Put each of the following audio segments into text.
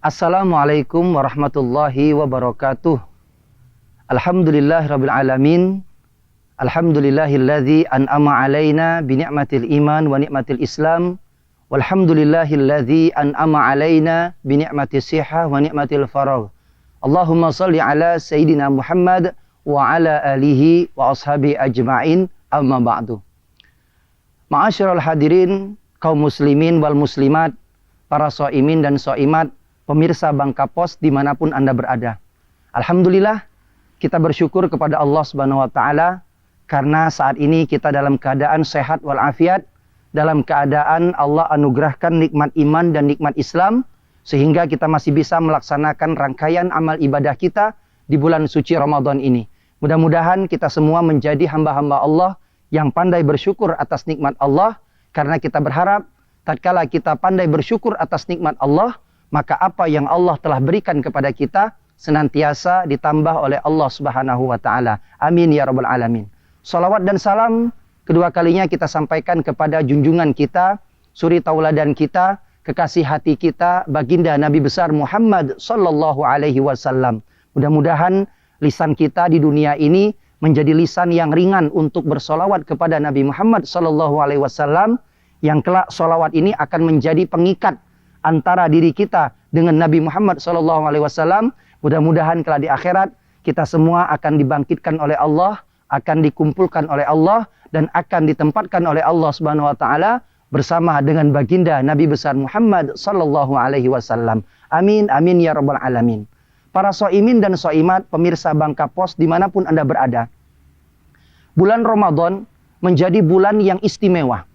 Assalamualaikum warahmatullahi wabarakatuh. Alhamdulillahirabbil alamin. Alhamdulillahilladzi an'ama alaina bi ni'matil iman wa ni'matil islam. Walhamdulillahilladzi an'ama alaina bi ni'matis sihah wa ni'matil faragh. Allahumma shalli ala sayyidina Muhammad wa ala alihi wa ashabi ajma'in. Amma ba'du. Ma'asyiral hadirin, kaum muslimin wal muslimat, para shaimin dan shaimat, pemirsa Bangka Pos dimanapun Anda berada. Alhamdulillah, kita bersyukur kepada Allah Subhanahu wa Ta'ala karena saat ini kita dalam keadaan sehat walafiat, dalam keadaan Allah anugerahkan nikmat iman dan nikmat Islam, sehingga kita masih bisa melaksanakan rangkaian amal ibadah kita di bulan suci Ramadan ini. Mudah-mudahan kita semua menjadi hamba-hamba Allah yang pandai bersyukur atas nikmat Allah, karena kita berharap tatkala kita pandai bersyukur atas nikmat Allah, maka apa yang Allah telah berikan kepada kita senantiasa ditambah oleh Allah Subhanahu wa Ta'ala. Amin ya rabbal alamin. Salawat dan salam kedua kalinya kita sampaikan kepada junjungan kita, suri tauladan kita, kekasih hati kita, baginda Nabi besar Muhammad sallallahu alaihi wasallam. Mudah-mudahan lisan kita di dunia ini menjadi lisan yang ringan untuk bersolawat kepada Nabi Muhammad sallallahu alaihi wasallam, yang kelak solawat ini akan menjadi pengikat antara diri kita dengan Nabi Muhammad SAW. Mudah-mudahan kelak di akhirat kita semua akan dibangkitkan oleh Allah, akan dikumpulkan oleh Allah, dan akan ditempatkan oleh Allah Subhanahu wa Ta'ala bersama dengan baginda Nabi besar Muhammad SAW. Amin, amin ya rabbal alamin. Para shaimin dan shaimat, pemirsa Bangka Pos dimanapun Anda berada, bulan Ramadan menjadi bulan yang istimewa.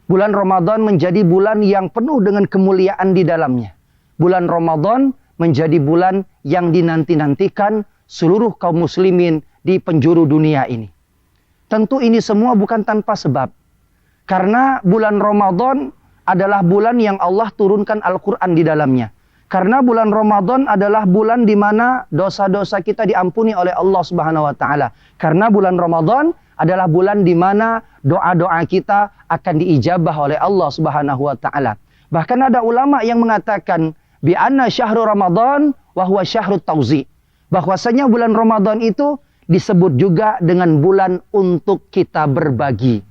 Bulan Ramadan menjadi bulan yang penuh dengan kemuliaan di dalamnya. Bulan Ramadan menjadi bulan yang dinanti-nantikan seluruh kaum muslimin di penjuru dunia ini. Tentu ini semua bukan tanpa sebab. Karena bulan Ramadan adalah bulan yang Allah turunkan Al-Quran di dalamnya. Karena bulan Ramadan adalah bulan di mana dosa-dosa kita diampuni oleh Allah Subhanahu wa Ta'ala. Karena bulan Ramadan adalah bulan di mana doa-doa kita akan diijabah oleh Allah Subhanahu wa Ta'ala. Bahkan ada ulama yang mengatakan bi anna syahrul Ramadan wa huwa syahrut tauzi. Bahwasanya bulan Ramadan itu disebut juga dengan bulan untuk kita berbagi.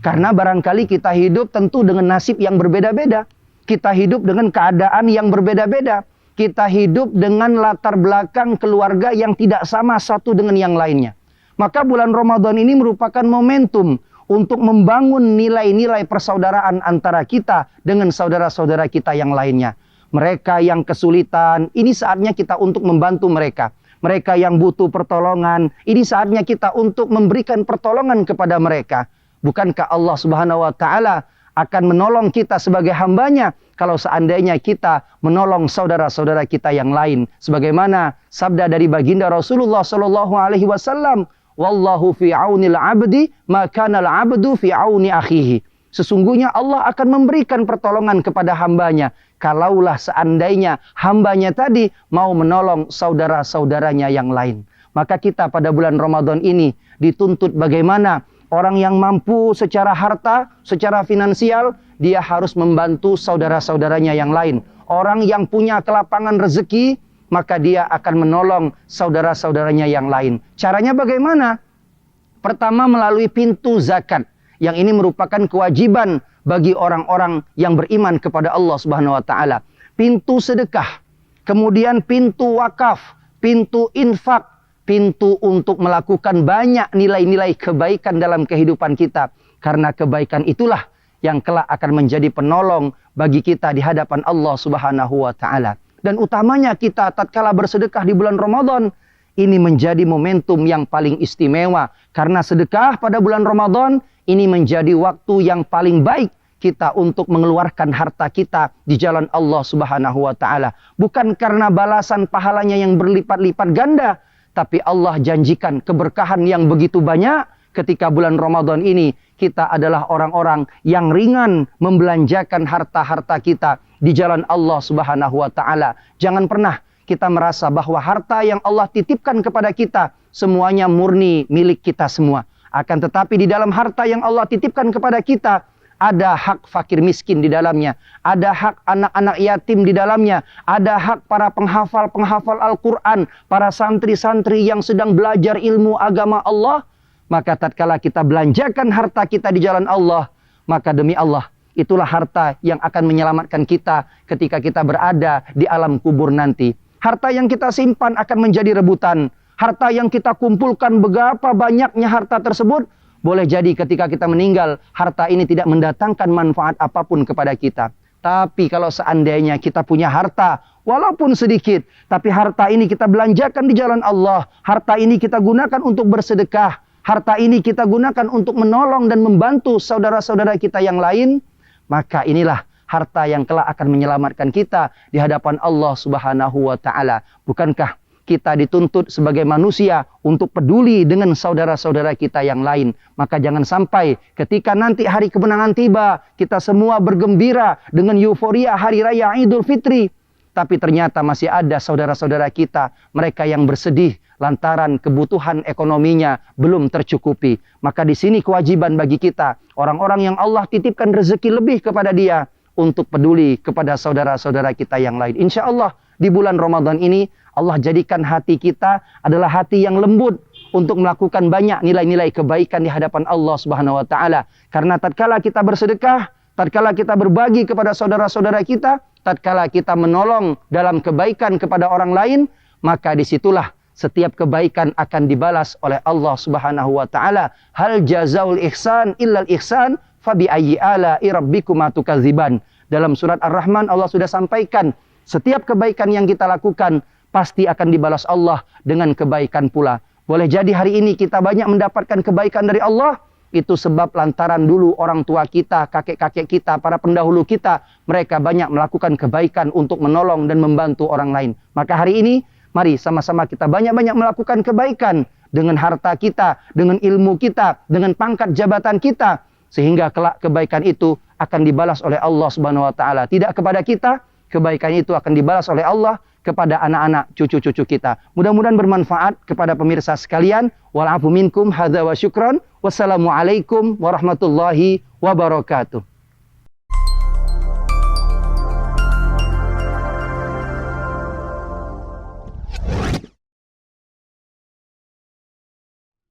Karena barangkali kita hidup tentu dengan nasib yang berbeda-beda. Kita hidup dengan keadaan yang berbeda-beda. Kita hidup dengan latar belakang keluarga yang tidak sama satu dengan yang lainnya. Maka bulan Ramadan ini merupakan momentum untuk membangun nilai-nilai persaudaraan antara kita dengan saudara-saudara kita yang lainnya. Mereka yang kesulitan, ini saatnya kita untuk membantu mereka. Mereka yang butuh pertolongan, ini saatnya kita untuk memberikan pertolongan kepada mereka. Bukankah Allah Subhanahu wa Ta'ala akan menolong kita sebagai hambanya kalau seandainya kita menolong saudara-saudara kita yang lain? Sebagaimana sabda dari baginda Rasulullah sallallahu alaihi wasallam, wallahu fi aunil abdi ma kana al abdu fi auni akhihi. Sesungguhnya Allah akan memberikan pertolongan kepada hambanya kalaulah seandainya hambanya tadi mau menolong saudara-saudaranya yang lain. Maka kita pada bulan Ramadan ini dituntut bagaimana orang yang mampu secara harta, secara finansial, dia harus membantu saudara-saudaranya yang lain. Orang yang punya kelapangan rezeki, maka dia akan menolong saudara-saudaranya yang lain. Caranya bagaimana? Pertama melalui pintu zakat. Yang ini merupakan kewajiban bagi orang-orang yang beriman kepada Allah Subhanahu wa Ta'ala. Pintu sedekah, kemudian pintu wakaf, pintu infak, pintu untuk melakukan banyak nilai-nilai kebaikan dalam kehidupan kita. Karena kebaikan itulah yang kelak akan menjadi penolong bagi kita di hadapan Allah Subhanahu wa Ta'ala. Dan utamanya kita tatkala bersedekah di bulan Ramadan, ini menjadi momentum yang paling istimewa. Karena sedekah pada bulan Ramadan, ini menjadi waktu yang paling baik kita untuk mengeluarkan harta kita di jalan Allah Subhanahu wa Ta'ala. Bukan karena balasan pahalanya yang berlipat-lipat ganda, tapi Allah janjikan keberkahan yang begitu banyak ketika bulan Ramadan ini. Kita adalah orang-orang yang ringan membelanjakan harta-harta kita di jalan Allah Subhanahu wa Ta'ala. Jangan pernah kita merasa bahwa harta yang Allah titipkan kepada kita semuanya murni milik kita semua. Akan tetapi di dalam harta yang Allah titipkan kepada kita Ada hak fakir miskin di dalamnya, ada hak anak-anak yatim di dalamnya, ada hak para penghafal-penghafal Al-Quran, para santri-santri yang sedang belajar ilmu agama Allah. Maka tatkala kita belanjakan harta kita di jalan Allah, maka demi Allah, itulah harta yang akan menyelamatkan kita ketika kita berada di alam kubur nanti. Harta yang kita simpan akan menjadi rebutan. Harta yang kita kumpulkan, berapa banyaknya harta tersebut, boleh jadi ketika kita meninggal, harta ini tidak mendatangkan manfaat apapun kepada kita. Tapi kalau seandainya kita punya harta, walaupun sedikit, tapi harta ini kita belanjakan di jalan Allah, harta ini kita gunakan untuk bersedekah, harta ini kita gunakan untuk menolong dan membantu saudara-saudara kita yang lain, maka inilah harta yang kelak akan menyelamatkan kita di hadapan Allah Subhanahu wa Ta'ala. Bukankah kita dituntut sebagai manusia untuk peduli dengan saudara-saudara kita yang lain? Maka jangan sampai ketika nanti hari kemenangan tiba, kita semua bergembira dengan euforia hari raya Idul Fitri, tapi ternyata masih ada saudara-saudara kita, mereka yang bersedih lantaran kebutuhan ekonominya belum tercukupi. Maka di sini kewajiban bagi kita, orang-orang yang Allah titipkan rezeki lebih kepada dia, untuk peduli kepada saudara-saudara kita yang lain. Insya Allah di bulan Ramadan ini, Allah jadikan hati kita adalah hati yang lembut untuk melakukan banyak nilai-nilai kebaikan di hadapan Allah Subhanahu wa Ta'ala. Karena tatkala kita bersedekah, tatkala kita berbagi kepada saudara-saudara kita, tatkala kita menolong dalam kebaikan kepada orang lain, maka disitulah setiap kebaikan akan dibalas oleh Allah Subhanahu wa Ta'ala. Hal jazaul ihsan illal ihsan fabi ayyi ala'i rabbikuma tukadziban. Dalam surat Ar-Rahman Allah sudah sampaikan, setiap kebaikan yang kita lakukan pasti akan dibalas Allah dengan kebaikan pula. Boleh jadi hari ini kita banyak mendapatkan kebaikan dari Allah, itu sebab lantaran dulu orang tua kita, kakek-kakek kita, para pendahulu kita, mereka banyak melakukan kebaikan untuk menolong dan membantu orang lain. Maka hari ini, mari sama-sama kita banyak-banyak melakukan kebaikan dengan harta kita, dengan ilmu kita, dengan pangkat jabatan kita, sehingga kelak kebaikan itu akan dibalas oleh Allah Subhanahu wa Ta'ala. Tidak kepada kita, kebaikan itu akan dibalas oleh Allah kepada anak-anak cucu-cucu kita. Mudah-mudahan bermanfaat kepada pemirsa sekalian. Wal afu minkum hadza wa syukran. Wassalamualaikum warahmatullahi wabarakatuh.